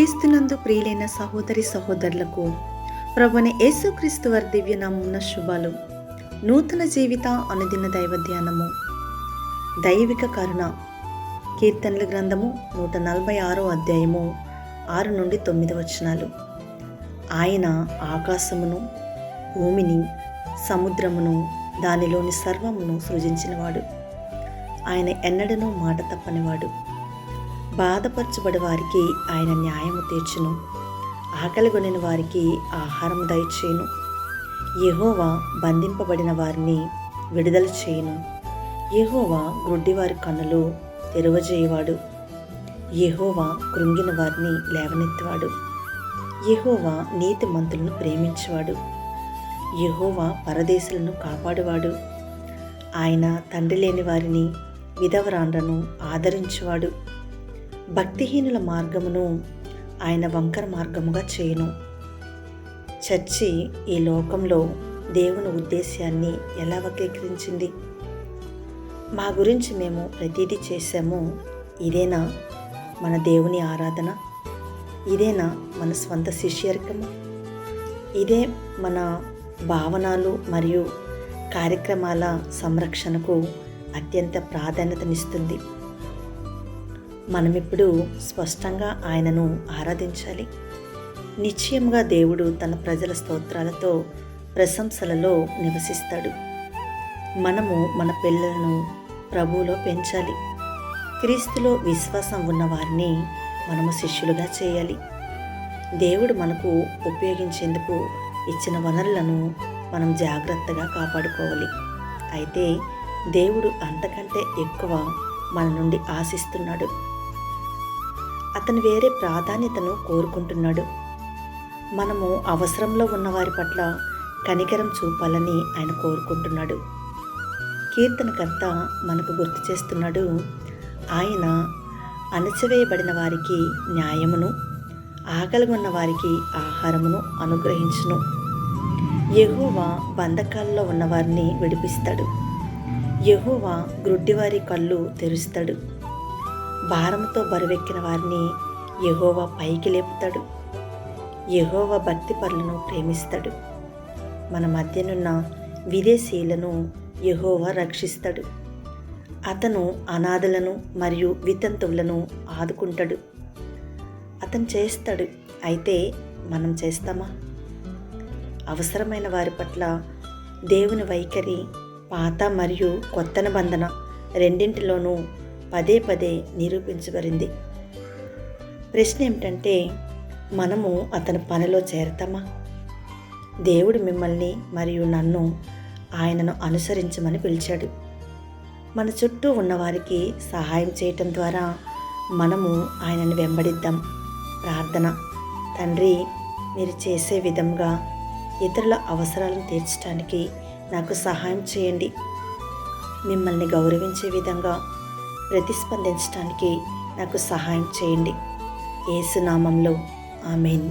క్రీస్తునందు ప్రియులైన సహోదరి సహోదరులకు ప్రభువైన యేసుక్రీస్తు వారి దివ్యనామమున శుభాలు. నూతన జీవిత అనుదిన దైవ ధ్యానము. దైవిక కరుణ. కీర్తనల గ్రంథము 146 అధ్యాయము 6 నుండి 9 వచనాలు. ఆయన ఆకాశమును, భూమిని, సముద్రమును, దానిలోని సర్వమును సృజించినవాడు. ఆయన ఎన్నడనూ మాట తప్పనివాడు. బాధపరచబడి వారికి ఆయన న్యాయము తీర్చును. ఆకలిగొనిన వారికి ఆహారం దయచేయును. యెహోవా బంధింపబడిన వారిని విడుదల చేయును. యెహోవా గ్రుడ్డివారి కన్నులు తెరువజేయువాడు. యెహోవా కృంగిన వారిని లేవనెత్తువాడు. యెహోవా నీతిమంతులను ప్రేమించువాడు. యెహోవా పరదేశులను కాపాడువాడు. ఆయన తండ్రి లేని వారిని, విధవరాండ్రను ఆదరించువాడు. భక్తిహీనుల మార్గమును ఆయన వంకర మార్గముగా చేయును. చర్చి ఈ లోకంలో దేవుని ఉద్దేశాన్ని ఎలా వక్రీకరించింది? మా గురించి మేము ప్రతీదీ చేశాము, ఇదేనా మన దేవుని ఆరాధన? ఇదేనా మన స్వంత శిష్యరికము? ఇదే మన భావనలు మరియు కార్యక్రమాల సంరక్షణకు అత్యంత ప్రాధాన్యతనిస్తుంది. మనమిప్పుడు స్పష్టంగా ఆయనను ఆరాధించాలి. నిశ్చయంగా దేవుడు తన ప్రజల స్తోత్రాలతో, ప్రశంసలలో నివసిస్తాడు. మనము మన పిల్లలను ప్రభువులో పెంచాలి. క్రీస్తులో విశ్వాసం ఉన్న వారిని మనము శిష్యులుగా చేయాలి. దేవుడు మనకు ఉపయోగించేందుకు ఇచ్చిన వనరులను మనం జాగ్రత్తగా కాపాడుకోవాలి. అయితే దేవుడు అంతకంటే ఎక్కువ మన నుండి ఆశిస్తున్నాడు. అతను వేరే ప్రాధాన్యతను కోరుకుంటున్నాడు. మనము అవసరంలో ఉన్నవారి పట్ల కనికరం చూపాలని ఆయన కోరుకుంటున్నాడు. కీర్తనకర్త మనకు గుర్తు చేస్తున్నాడు, ఆయన అణచివేయబడిన వారికి న్యాయమును, ఆకలిగొన్న వారికి ఆహారమును అనుగ్రహించును. యెహోవా బంధకాల్లో ఉన్నవారిని విడిపిస్తాడు. యెహోవా గ్రుడ్డివారి కళ్ళు తెరుస్తాడు. భారముతో బరువెక్కిన వారిని యెహోవా పైకి లేపుతాడు. యెహోవా భక్తి పరులను ప్రేమిస్తాడు. మన మధ్యనున్న విదేశీయులను యెహోవా రక్షిస్తాడు. అతను అనాథలను మరియు వితంతువులను ఆదుకుంటాడు. అతను చేస్తాడు. అయితే మనం చేస్తామా? అవసరమైన వారి పట్ల దేవుని వైఖరి పాత మరియు కొత్త నిబంధన రెండింటిలోనూ పదే పదే నిరూపించబడింది. ప్రశ్న ఏమిటంటే, మనము అతని పనిలో చేరతామా? దేవుడు మిమ్మల్ని మరియు నన్ను ఆయనను అనుసరించమని పిలిచాడు. మన చుట్టూ ఉన్నవారికి సహాయం చేయటం ద్వారా మనము ఆయనను వెంబడిద్దాం. ప్రార్థన. తండ్రి, మీరు చేసే విధంగా ఇతరుల అవసరాలను తీర్చడానికి నాకు సహాయం చేయండి. మిమ్మల్ని గౌరవించే విధంగా ప్రతిస్పందించడానికి నాకు సహాయం చేయండి. యేసు నామములో ఆమేన్.